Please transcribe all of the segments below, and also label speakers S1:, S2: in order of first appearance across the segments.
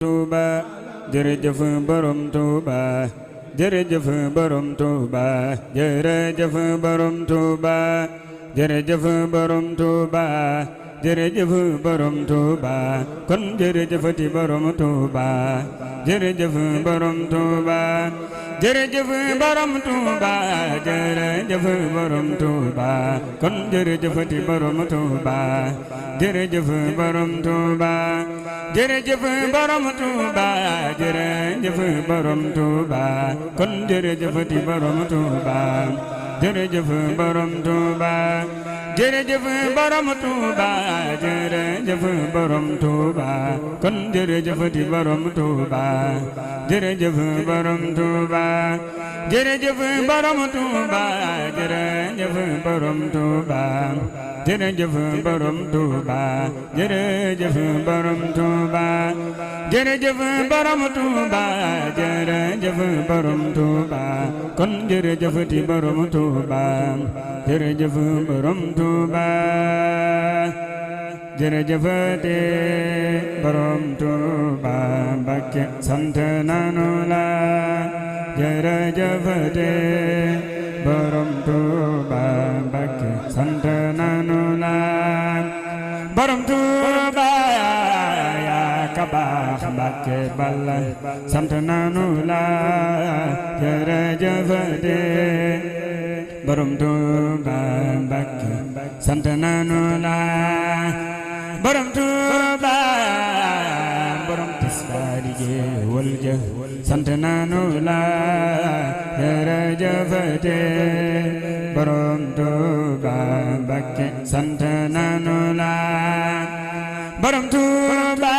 S1: Touba jërëjëf borom Touba jërëjëf borom Touba jërëjëf borom Touba jërëjëf borom Touba jërëjëf borom Touba kon jërëjëfati borom Touba jërëjëf borom Touba jërëjëf borom Touba jërëjëf borom Touba kon jërëjëfati borom Touba jërëjëf borom Touba jërëjëf borom Touba jërëjëf borom Touba kon jërëjëfati borom Touba jërëjëf borom Touba jërëjëf borom Touba jërëjëf borom Touba kon jërëjëfati borom Touba jërëjëf borom Touba jërëjëf borom Touba jërëjëf borom Touba jërëjëf borom Touba jërëjëf borom Touba jërëjëf borom Touba jërëjëf borom Touba kon jërëjëfati borom Touba jërëjëf borom Touba jërëjëfati borom Touba Mbakke sant nanu la jërëjëfati borom Touba Mbakke sant nanu la borom Touba yaa ka baax Mbakke Balla sant nanu la jërëjëfati borom Touba Mbakke sant nanu la borom Touba borom tisbaari wal ja sant nanu la jërëjëfate borom Touba Mbakke sant nanu la borom Touba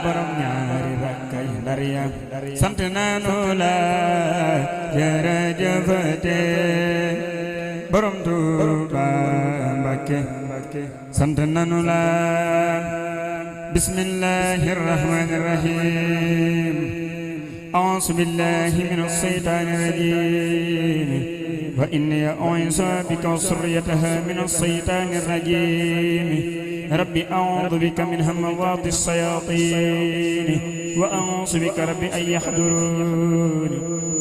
S1: borom ñaari rakkay Ndar ya sant nanu la jërëjëfate borom Touba Mbakke sant nanu la bismillahir rahmanir rahim a'uuzu billahi minash shaytaanir rajiim wa inni a'uuzu bika wa zurriyyataha minash shaytaanir rajiim rabbi a'uuzu bika min hamazaati shayaatiin wa a'uuzu bika rabbi an yahduruun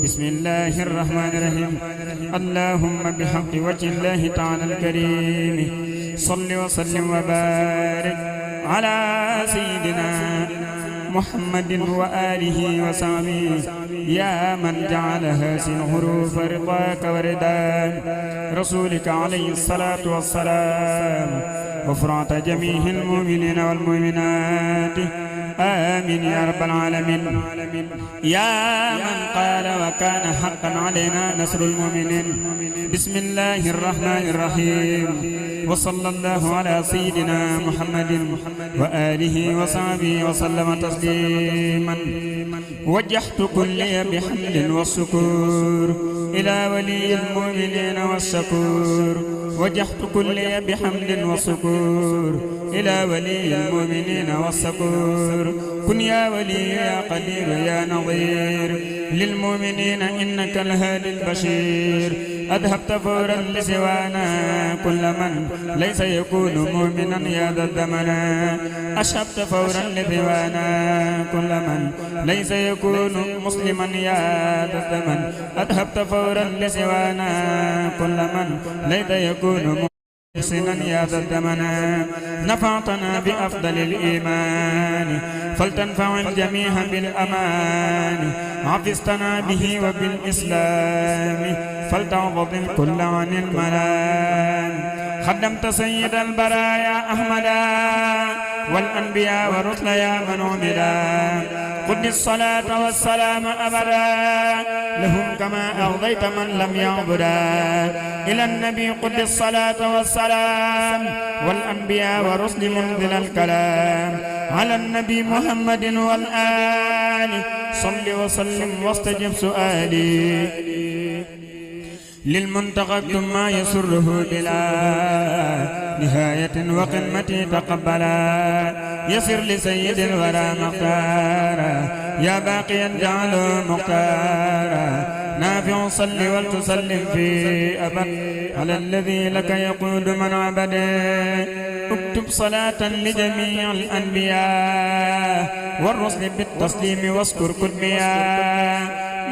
S1: bismillahir rahmanir rahim allahumma bihaqqi wajhillahi ta'aalal kariim salli wa sallim wa baarik ala sayyidina muhammadin wa alihi wa sahbihi ya man ja'ala haazihil huruufa ridaaka wa ridaa rasuulika alayhi salaatu wa salaam ghufraana jamiihil mu'miniina wal mu'minaat آمين يا رب العالمين يا من قال وكان حقا علينا نصر المؤمنين بسم الله الرحمن الرحيم وصلى الله على سيدنا محمد وآله وصحبه وسلم تسليما وجهت كلي بحمد والشكر إلى ولي المؤمنين والشكور وجهت كلي بحمد والشكر إلى ولي المؤمنين والشكور كن يا ولي يا قدير يا نظير للمؤمنين إنك الهادي البشير أذهبت فورا لسوانا كل من ليس يكون مؤمنا يا ذا الزمن أشهبت فورا لسوانا كل من ليس يكون مسلما يا ذا الزمن أذهبت فورا لسوانا كل من ليس يكون محسنا يا ذا الزمن نفعتنا بأفضل الإيمان فلتنفع الجميع بالأمان عفزتنا به وبالإسلام فلتعظم الكل عن الملام خدمت سيد البرايا أحمدا والأنبياء والرسل يا من عمدا قد الصلاة والسلام أبدا لهم كما أرضيت من لم يعبدا إلى النبي قد الصلاة والسلام والأنبياء والرسل منزل الكلام على النبي محمد والآل صل وسلم واستجب سؤالي للمنتقى ما يسره بلا نهاية وقمتي تقبلا يسر لسيد الورى مختارا يا باقيا جعله مختارا نافع صل ولتسلم في أبد على الذي لك يقود من عبده اكتب صلاة لجميع الأنبياء والرسل بالتسليم واذكر كتبيا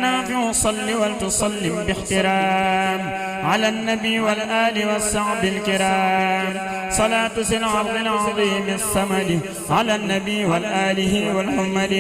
S1: نافع صل ولتسلم باحترام على النبي والآل والصحب الكرام صلاة ذي العرض العظيم الصمد على النبي والآله والحمد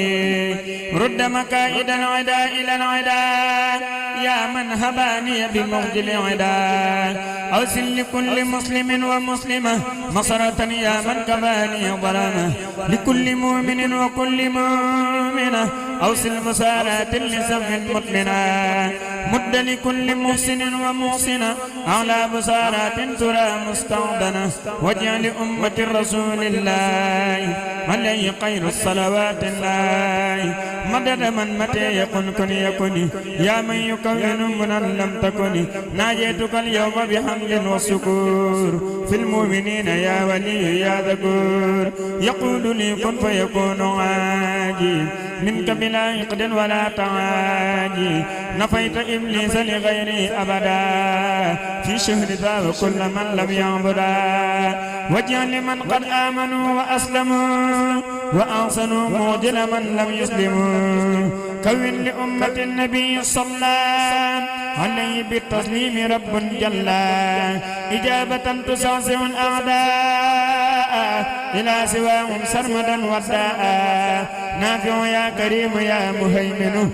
S1: رد مكائد العدا إلى العدا يا من هباني بمخجل العدا أوصل لكل مسلم ومسلمة مسرة يا من كفاني ظلمة لكل مؤمن وكل مؤمنة أوصل مسارات لسف مطمئنة مد لكل محسن ومحسنة أعلى بسارات ترى مستعدنة واجعل أمة رسول الله عليه خير الصلوات الله مدد من متى يكن كن يكن يا من يكون من لم تكن ناجيتك اليوم بحمد وسكور في المؤمنين يا ولي يا ذكور يقول لي كن فيكون عاجي منك بلا عقد ولا تعاجي نفيت إبليس لغيري أبدا في شهر ذا وكل من لم يعبدا واجعل من قد آمنوا وأسلموا وأحسنوا معجل من لم يسلموا كون لأمة النبي صلى عليه بالتسليم رب جل إجابة تسعسع الأعداء إلى سواهم سرمدا وداء نافع يا كريم يا مهيمن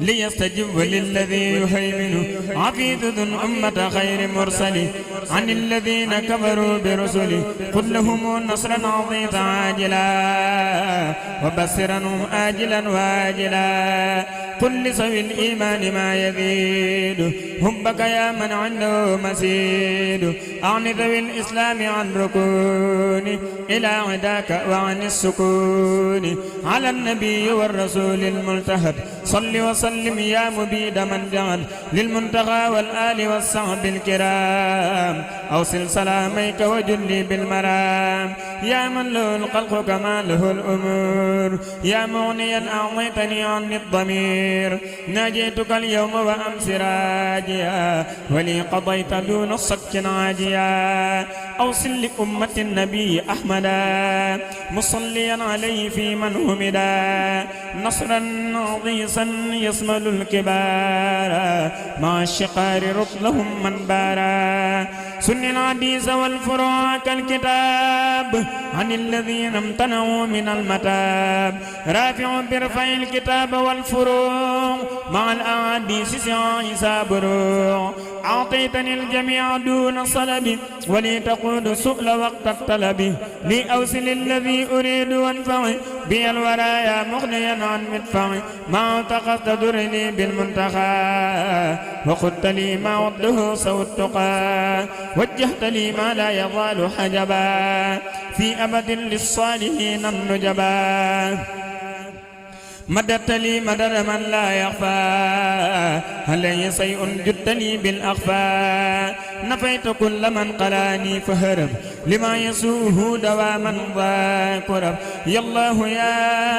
S1: ليستجب للذي يهيمن عفيذ ذو أمة خير مرسل عن الذين كفروا برسله قل لهم نصرا عظيما عاجلا وبشرهم آجلا واجلا قل لسوي الإيمان ما يزيد حبك يا من عنده مسيد أعن ذوي الإسلام عن ركون إلى عداك وعن السكون على النبي والرسول الملتهب صل وسلم يا مبيد من جعل للمنتقى والآل والصحب الكرام أوصل سلاميك وجلي بالمرام يا من له الخلق كما له الأمور يا مغنيا أعطيتني عني الضمير ناجيتك اليوم وأمس راجيا ولي قضيت دون الصك عاجيا أوصل لأمة النبي أحمدا مصليا عليه في من همدا نصرا عظيصا يصمل الكبار مع الشقار رطلهم من بارا سن العديس والفروع كالكتاب عن الذين امتنعوا من المتاب رافع برفع الكتاب والفروع مع الأحاديث سعيسى بروع أعطيتني الجميع دون صلب ولي تقود سؤل وقت الطلب لي أوصل الذي أريد وانفعي بي الورايا مغنيا عن مدفعي ما اعتقدت درني بالمنتخى وخدت لي ما وده سوى التقى وجهت لي ما لا يضال حجبا في أبد للصالحين النجبا مددت لي مدد من لا يخفى علي شيء جدت لي بالأخفى نفيت كل من قلاني فهرب لما يسوه دواما ذاكرب يا الله يا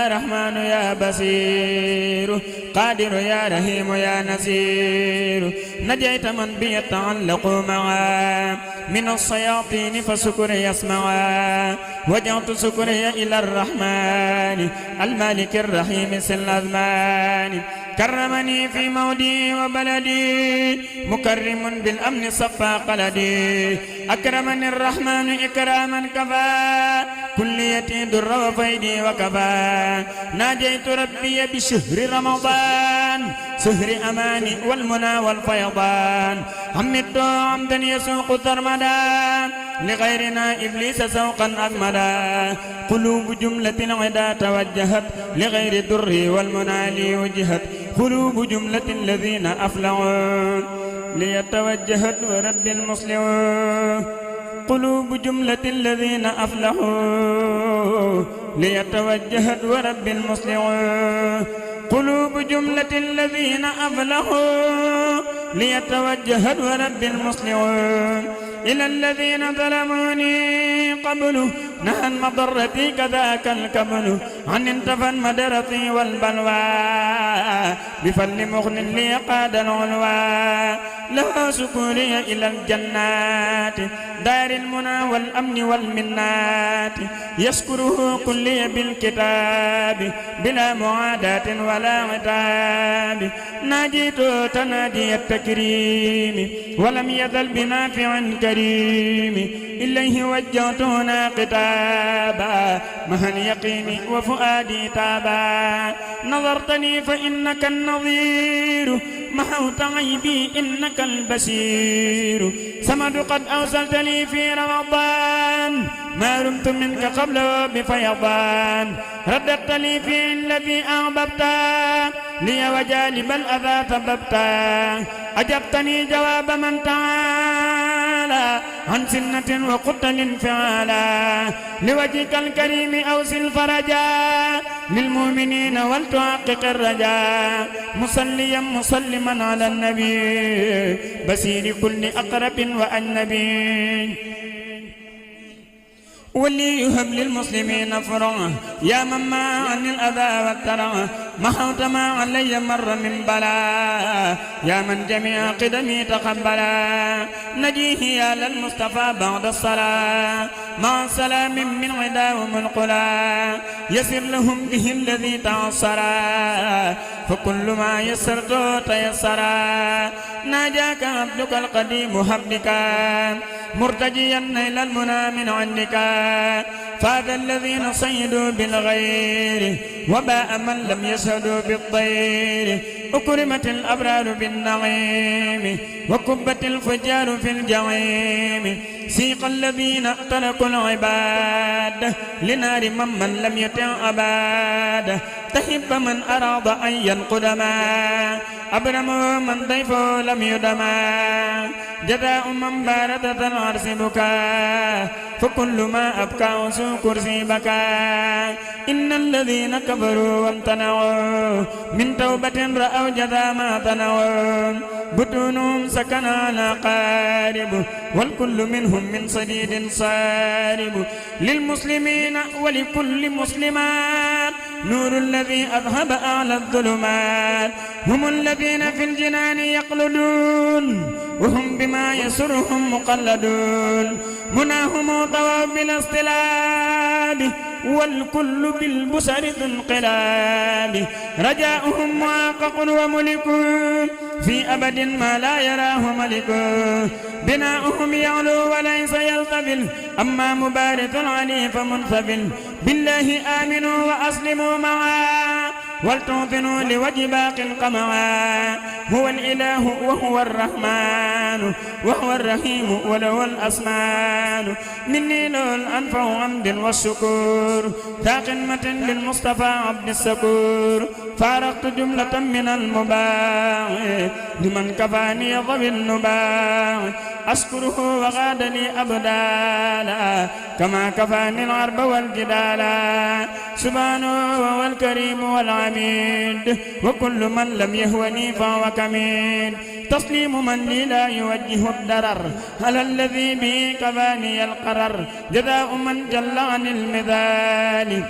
S1: رحمن يا بصير قادر يا رحيم يا نصير نجيت من بيتعلق معا من الشياطين فسكر يسمعا وجعت سكري إلى الرحمن المالك الرحيم سل الأزمان كرمني في مودي وبلدي مكرم بالأمن صفى قلدي أكرمني الرحمن إكراما كفى كليتي در وفيدي وكفى ناجيت ربي بشهر رمضان سهر أماني والمنى والفيضان حمدت عمدا يسوق ترمدا لغيرنا إبليس سوقا أغمدا قلوب جملة العدا توجهت لغير الدر والمنى لي وجهت قلوب جملة الذين أفلحوا ليتوجهت ورب المسلمين قلوب جملة الذين أفلحوا ليتوجهت ورب المسلمين قلوب جملة الذين أفلحوا ليتوجهت ورب المسلمين إلى الذين ظلموني قبل نهى مضرتي كذاك الكبل عن انتفى مدرتي والبلوى بفل مغن لي قاد العلوى له سكوري إلى الجنات دار المنى والأمن والمنات يشكره كلي بالكتاب بلا معاداة ولا عتاب ناجيت تنادي التكريم ولم يزل بنافع كريم إليه وجهت هنا كتابا مع اليقين وفؤادي تابا نظرتني فإنك النظير محوت عيبي إنك البشير صمد قد أوصلت لي في رمضان ما رمت منك قبله بفيضان رددت لي في الذي أحببت لي وجالب الأذى سببت أجبتني جواب من تعالى عن سنة وقلت الانفعالا لوجهك الكريم أوصل فرجا للمؤمنين ولتحقق الرجاء مصليا مسلما على النبي بصير كل أقرب وأجنبي وليهب للمسلمين فرعا يا من ما عن الأذى والترى محوت ما علي مر من بلاء يا من جميع قدمي تقبلا نجيه يا للمصطفى بعد الصلاة مع سلام من عداهم القلا يسر لهم به الذي تعصرا فكل ما يسرت تيسرا ناجاك عبدك القديم هبك مرتجيا نيل المنى من عندك فاز الذين صيدوا بالغير وباء من لم يشهدوا بالطير أكرمت الأبرار بالنعيم وكبت الفجار في الجحيم سيق الذين تركوا العباد لنار من لم يطع أباد تهب من أراد أن ينقدما أبرم من ضيفه لم يدما جزاء من باردة العرس بكى فكل ما أبكى سوء كرسي بكى إن الذين كفروا وامتنعوا من توبة رأوا جزاء ما صنعوا بطونهم سكن على قارب والكل منهم من صديد صارب للمسلمين ولكل مسلمات نور الذي أذهب أعلى الظلمات هم الذين في الجنان يقلدون وهم بما يسرهم مقلدون مناهم طواف بالاصطلاب والكل بالبصر ذو انقلاب رجاؤهم محقق وملك في أبد ما لا يراه ملك بناؤهم يعلو وليس يلتفل أما مبارك علي فمنفبل بالله آمنوا وأسلموا معا ولتوطنوا لوجه باق قمعا هو الإله وهو الرحمن وهو الرحيم وله الأسمان مني له الأنفع حمد والشكور ذا قمة للمصطفى عبد السكور فارقت جملة من المباع لمن كفاني ضوي النباع أشكره وغاد لي أبدالا كما كفاني العرب والجدالا سبحانه وهو الكريم والعميد وكل من لم يهوني فهو كمين تسليم من لي لا يوجه الضرر على الذي به كفاني القرر جزاء من جل عن المثال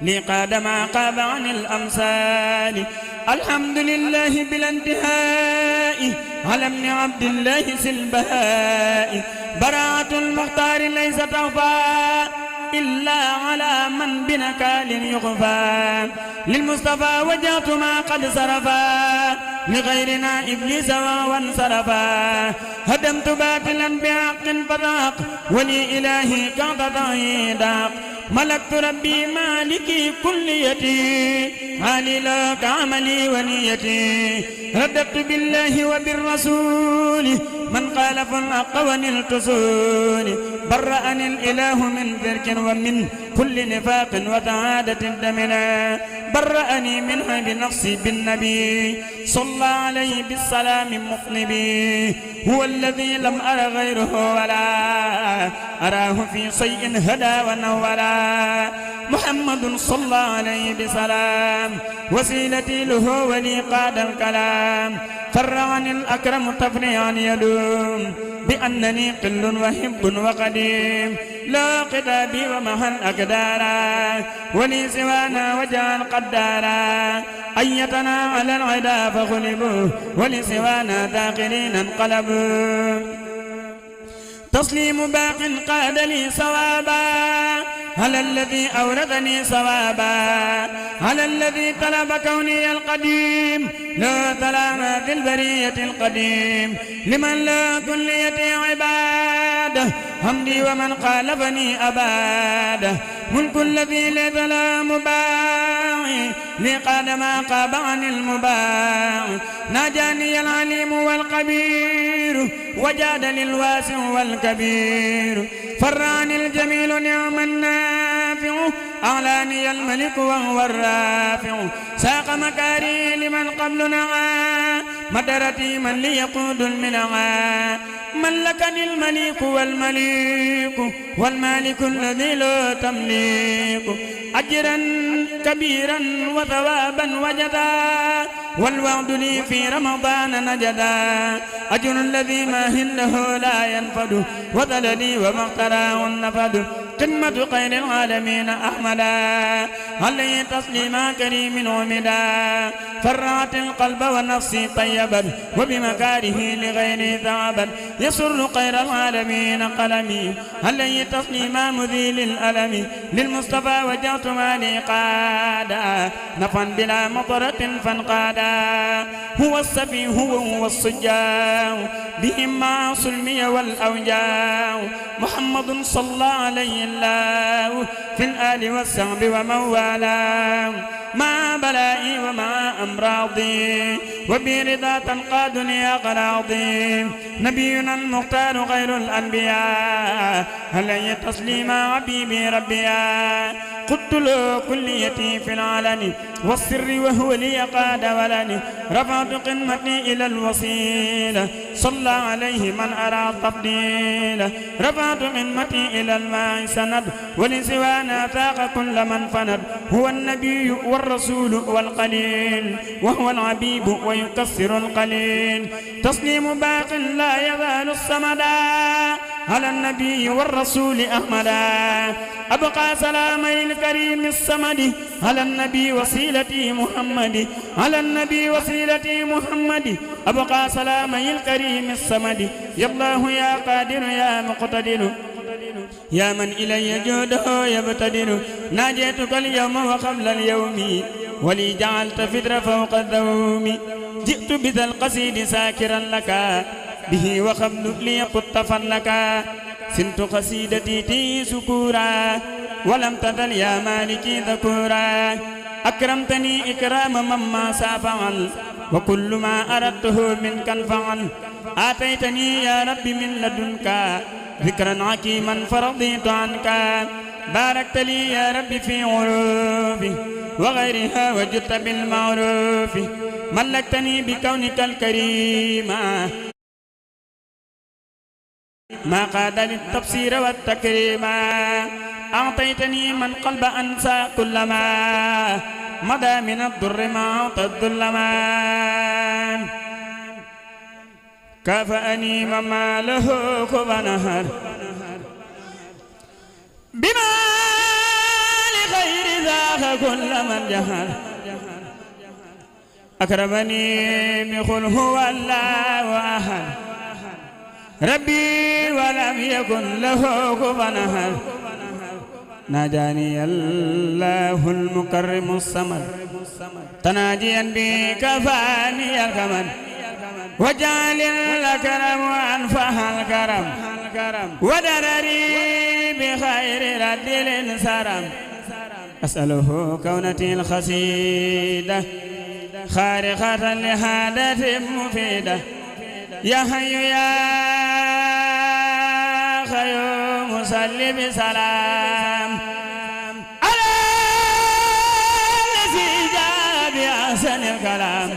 S1: لي قاد ما قاب عن الأمثال الحمد لله بلا انتهاء على ابن عبد الله سلبهاء براءة المختار ليس تخفى إلا على من بنكال يخفى للمصطفى وجهت ما قد صرفا لغيرنا إبليس وانصرفا هدمت باطلا بحق فذاق ولي إلهي كعطى داق ملكت ربي مالكي كليتي عالي لك عملي ونيتي رددت بالله وبالرسول من خالف الحق ونلت سول برأني الإله من ذرك ومن كل نفاق وتعادة دمنا برأني منها بنفسي بالنبي صلى عليه بالسلام مقلبي هو الذي لم أر غيره ولا أراه في شيء هدى ونولا محمد صلى عليه بسلام وسيلتي له ولي قاد الكلام فرعني الأكرم تفريعا يدوم بأنني قل وحب وقديم لا قتابي ومحى الأقدارا ولي سوانا وجعل قدارا أيتنا على العدا فغلبوا ولسوانا ذاكرين انقلبوا تسليم باق قاد لي صوابا على الذي أوردني صوابا على الذي طلب كوني القديم لا تلاما في البرية القديم لمن لا كليتي عباده حمدي ومن خالفني أباده ملك الذي ليس لا مباعي لقد ما قاب عن المباع ناجاني العليم والقبير وجاد للواسع والكبير فرعني الجميل نعم النافع أعلاني الملك وهو الرافع ساق مكاري لمن قبلنا مدرتي من ليقود المنعا ملكني الملك والمليك والمالك الذي لا تمليك أجرا كبيرا وثوابا وجدا والوعد لي في رمضان نجدا أجر الذي ما هنه لا ينفد وذللي وما اقتراه النفد قمة خير العالمين أحمدا عليه تسليما كريم عمدا فرعت القلب والنفس طيبا وبمكاره لغير ثعبا يسر خير العالمين قلمي عليه تسليما مذيل الألم للمصطفى وجهت مالي قادا نفا بلا مطرة فانقادا هو السفي هو الصجاع بهم مع صلمي والأوجاع محمد صلى عليه الله في الآل والصحب ومن والاه مع بلائي ومع أمراضي وبرضا تنقادني أغراضي نبينا المختار غير الأنبياء عليه تسليما حبيبي ربيا قلت له كليتي في العلن والسر وهو لي قاد ولني رفعت قمتي إلى الوسيلة صلى عليه من أرى تفضيله رفعت قمتي إلى الماء سند ولسوانا فاق كل من فند هو النبي والرسول والقليل وهو العبيب ويكسر القليل تسليم باق لا يزال الصمدا على النبي والرسول أحمدا أبقى سلامي الكريم الصمد على النبي وسيلتي محمد على النبي وسيلتي محمد أبقى سلامي الكريم الصمد يا الله يا قادر يا مقتدر يا من إلي جوده يبتدر ناجيتك اليوم وقبل اليوم ولي جعلت فدر فوق الذوم جئت بذا القصيد ساكرا لك به وقبل لي قطفا لك سنت قصيدتي تي سكورا ولم تزل يا مالكي ذكورا أكرمتني إكرام مما سافعل وكل ما أردته منك الفعل آتيتني يا ربي من لدنك ذكرا عكيما فرضيت عنك باركت لي يا ربي في عروفي وغيرها وجدت بالمعروف ملكتني بكونك الكريم ما قاد للتبصير والتكريم أعطيتني من قلب أنسى كل ما مدى من الضر ما أعطى الظلمان كافأني مما له كفى نهر بما لغير ذاك كل من جهر أكرمني بقل هو الله أحد ربي ولم يكن له كفى نهر ناجاني الله المكرم الصمد تناجيا بي كفاني الكمد وجعل الكرم أنفح الكرم ودرري بخير رد الانسرم أسأله كونتي الخسيدة خارقة لحادث مفيدة يا حي يا خيوم صل بسلام على الذي جاء بأحسن الكلام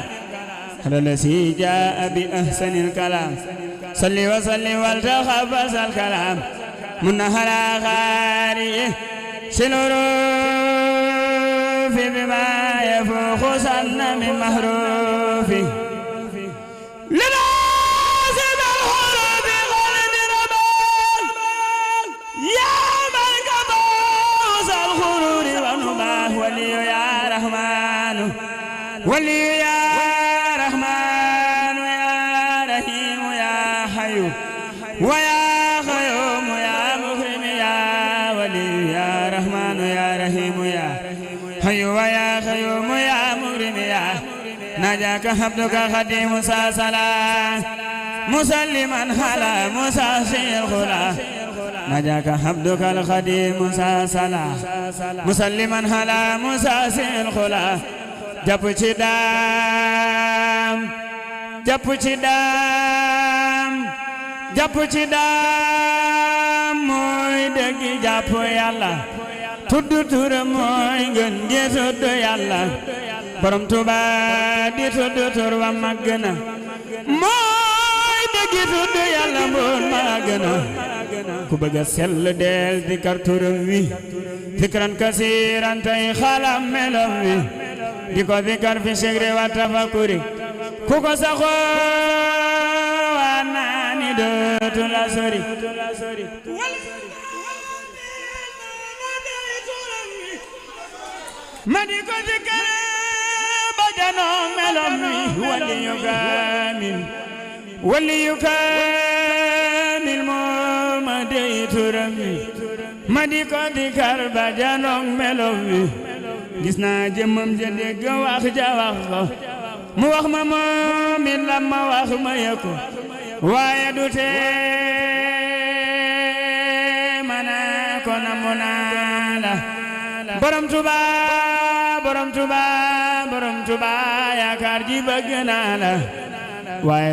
S1: على الذي جاء بأحسن الكلام صل وسلم والتخبص الكلام منها على خاري سنور بما يفوق سن من محروف لنازم الحروف غلد ربان يا من قبوس الخرور ونباه ولي يا رحمن ولي يا رحمن يا رحيم يا حي ويا قيوم يا مكرم يا ولي يا رحمن يا رحيم يا حي ويا قيوم يا مكرم يا نجاك عبدك خديم موسى صلاة مسلما على موسى سير الخلا نجاك عبدك الخديم موسى صلاة مسلما على موسى سير الخلا jàpp ci daam jàpp ci daam jàpp ci daam mooy dëgg jàpp yàlla tudd turam mooy ngën gi tudd yàlla borom Tuuba di tudd tur wa màgg na mooy dëgg tudd yàlla mbool màgg na ku bëgg a sell del dikar turam wi dikran kasiiran tay xalam melam wi di ko dikar fi sigri wa tafakuri ku ko saxoo waa naani dootu la sori ma di ko dikar ba janoo melam wi waliyu kaamil moo ma dey turam wi ma di ko dikar ba janoo melam wi gis naa jëmmam ja dégg wax ja wax ko mu wax ma moom it la ma wax ma yëkku waaye du tee mana ko na mu naa la borom Tuuba borom Tuuba borom Tuuba yaakaar ji bëgg naa la waaye